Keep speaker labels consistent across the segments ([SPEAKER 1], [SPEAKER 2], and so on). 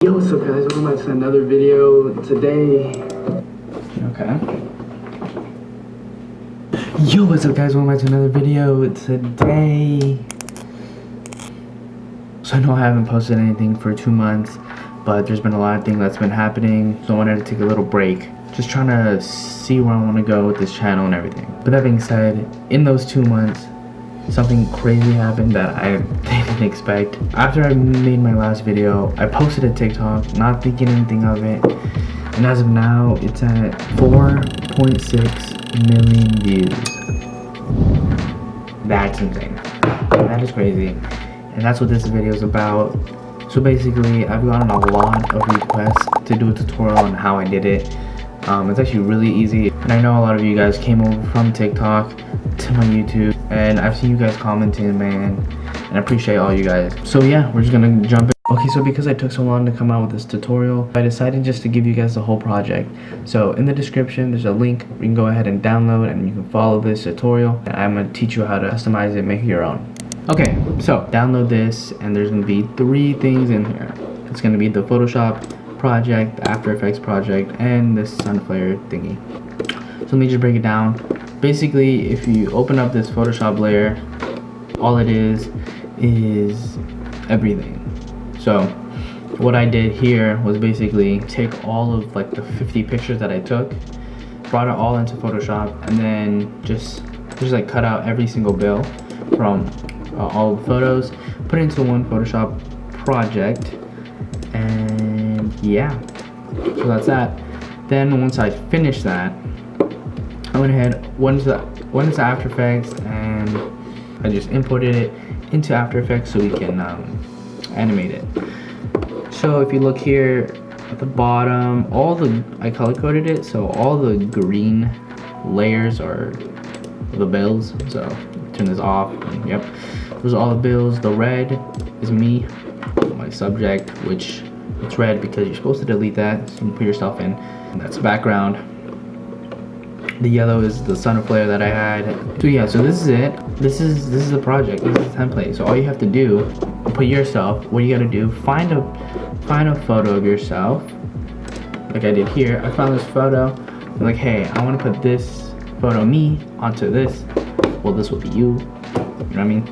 [SPEAKER 1] Yo, what's up guys, welcome back to another video today. Okay. Yo, what's up guys, welcome back to another video today. So I know I haven't posted anything for 2 months, but there's been a lot of things that's been happening, so I wanted to take a little break. Just trying to see where I want to go with this channel and everything. But that being said, in those 2 months, something crazy happened that I didn't expect. After I made my last video, I posted a TikTok, not thinking anything of it, and as of now, it's at 4.6 million views. That's insane. That is crazy, and that's what this video is about. So basically, I've gotten a lot of requests to do a tutorial on how I did it. It's actually really easy, and I know a lot of you guys came over from TikTok to my YouTube, and I've seen you guys commenting, man, and I appreciate all you guys. So yeah, we're just gonna jump in. Okay, so because I took so long to come out with this tutorial, I decided just to give you guys the whole project. So in the description, there's a link you can go ahead and download, and you can follow this tutorial, and I'm gonna teach you how to customize it, make it your own. Okay, so download this, and there's gonna be 3 things in here. It's gonna be the Photoshop project, the After Effects project, and the Sunflare thingy. So let me just break it down. Basically, if you open up this Photoshop layer, all it is everything. So what I did here was basically take all of like the 50 pictures that I took, brought it all into Photoshop, and then just like cut out every single bill from all the photos, put it into one Photoshop project, and yeah, so that's that. Then once I finished that, I went ahead, went into After Effects, and I just imported it into After Effects so we can animate it. So if you look here at the bottom, I color coded it, so all the green layers are the bills. So turn this off, and yep, those are all the bills. The red is me, my subject, which it's red because you're supposed to delete that, so you can put yourself in. And that's background. The yellow is the Sunflare that I had. So yeah, so this is it. This is the project. This is the template. So all you have to do, put yourself. What you gotta do? Find a photo of yourself, like I did here. I found this photo. I'm like, hey, I want to put this photo of me onto this. Well, this will be you. You know what I mean?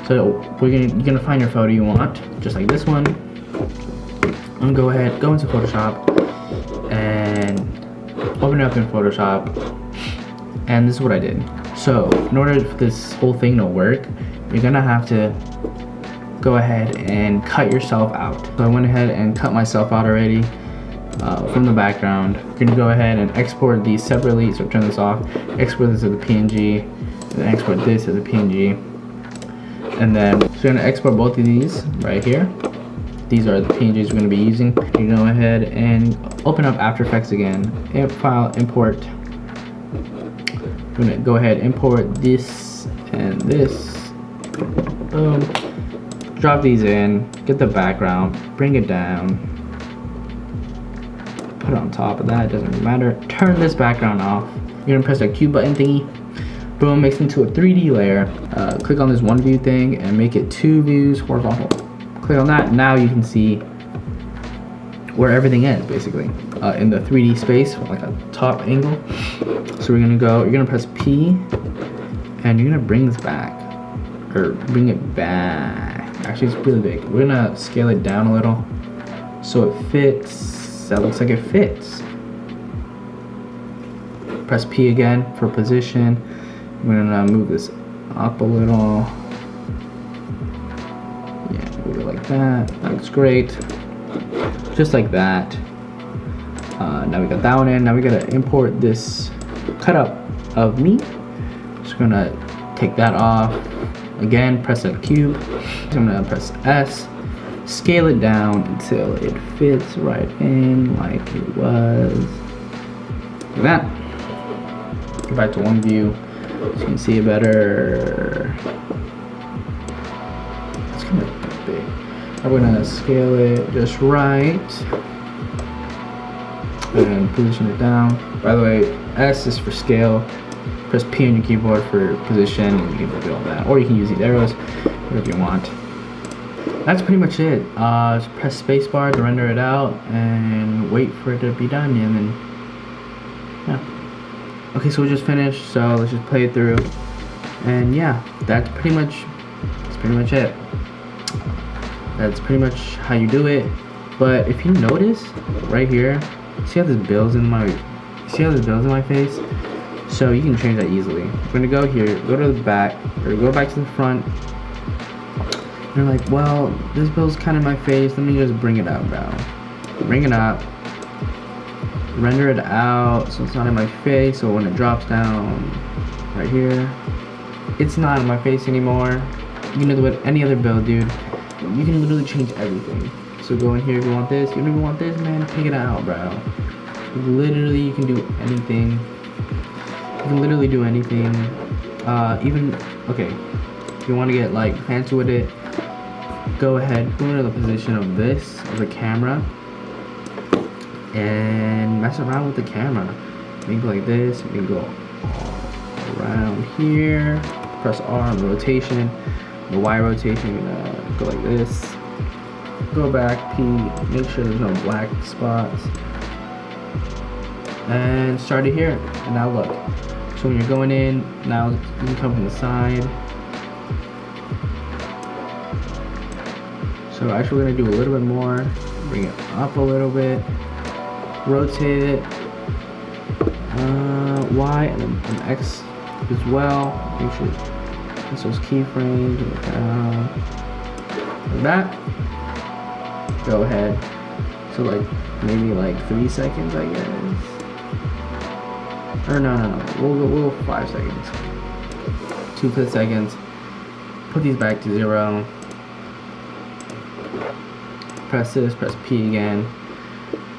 [SPEAKER 1] So you're gonna find your photo you want, just like this one. I'm gonna go into Photoshop and open it up in Photoshop, and this is what I did. So in order for this whole thing to work, you're gonna have to go ahead and cut yourself out. So I went ahead and cut myself out already from the background. You're gonna go ahead and export these separately, so turn this off, export this as a PNG, and then export this as a PNG. And then so you're gonna export both of these right here. These are the PNGs we're going to be using. You go ahead and open up After Effects again. File, import. We're going to go ahead, import this and this. Boom. Drop these in. Get the background. Bring it down. Put it on top of that. It doesn't really matter. Turn this background off. You're going to press the Q button thingy. Boom. Makes it into a 3D layer. Click on this one view thing and make it 2 views horizontal. Click on that. Now you can see where everything is basically in the 3D space, like a top angle. So you're gonna press P, and you're gonna bring this back, or bring it back. Actually, it's really big. We're gonna scale it down a little so it fits. That looks like it fits. Press P again for position. We're gonna move this up a little. Like that. That looks great. Just like that. Now we got that one in. Now we gotta import this cut up of me. Just gonna take that off. Again, press a cube. I'm gonna press S. Scale it down until it fits right in like it was. Like that. Go back to one view so you can see it better. It's kind of big. We're gonna scale it just right and position it down. By the way, S is for scale. Press P on your keyboard for position, and you can do all that. Or you can use these arrows, whatever you want. that's pretty much it. Just press spacebar to render it out and wait for it to be done, and then yeah. Okay, so we just finished, so let's just play it through. And yeah, that's pretty much it. That's pretty much how you do it. But if you notice right here, see how this builds in my face? So you can change that easily. We're gonna go here, go to the back, or go back to the front. You're like, well, this build's kind of my face. Let me just bring it up, bro. Bring it up. Render it out so it's not in my face. So when it drops down right here, it's not in my face anymore. You can do it with any other build, dude. You can literally change everything. So go in here if you want this. You don't even want this, man. Take it out, bro. Literally, you can do anything. You can literally do anything. Even okay. If you want to get like fancy with it, go ahead, go into the position of this, of the camera, and mess around with the camera. Make it like this, you go around here, press R on the rotation, the Y rotation, you're gonna go like this, go back, P, make sure there's no black spots, and start it here, and now look. So when you're going in, now you can come from the side. So actually we're gonna do a little bit more, bring it up a little bit, rotate it, Y and then X as well. Make sure it's those keyframes, like that. Go ahead. So like maybe like 3 seconds, I guess. Or no. We'll go 5 seconds. 2 seconds. Put these back to 0. Press this, press P again,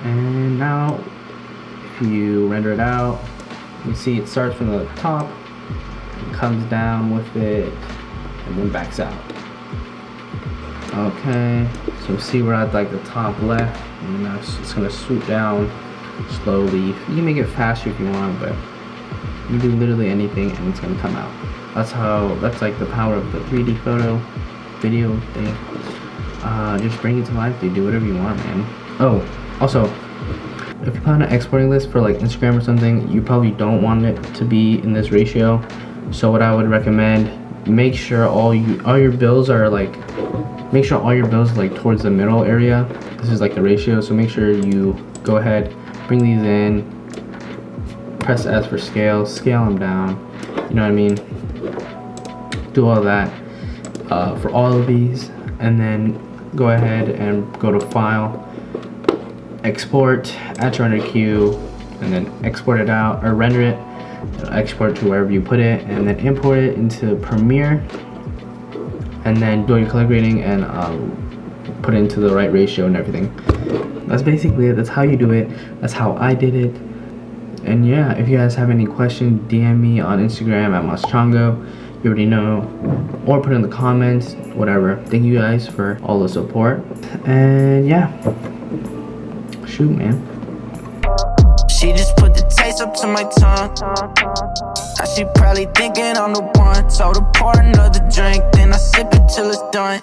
[SPEAKER 1] and now if you render it out, you see it starts from the top, comes down with it, and then backs out. Okay, so see we're at like the top left, and now it's gonna swoop down slowly. You can make it faster if you want, but you do literally anything and it's gonna come out. That's like the power of the 3D photo video thing. Just bring it to life, dude. Do whatever you want, man. Oh, also, if you plan on exporting this for like Instagram or something, you probably don't want it to be in this ratio. So what I would recommend, make sure all your bills are like, towards the middle area. This is like the ratio, so make sure you go ahead, bring these in, press S for scale them down. You know what I mean? Do all that for all of these, and then go ahead and go to File, Export, add to render queue, and then export it out, or render it, export to wherever you put it, and then import it into Premiere, and then do your color grading and put it into the right ratio and everything. That's basically it. That's how you do it. That's how I did it. And yeah, if you guys have any questions, DM me on Instagram at Maschango. You already know, or put in the comments, whatever. Thank you guys for all the support, and yeah, shoot, man.
[SPEAKER 2] She just put the taste up to my tongue. Now she probably thinking I'm the one. Told her pour another drink, then I sip it till it's done.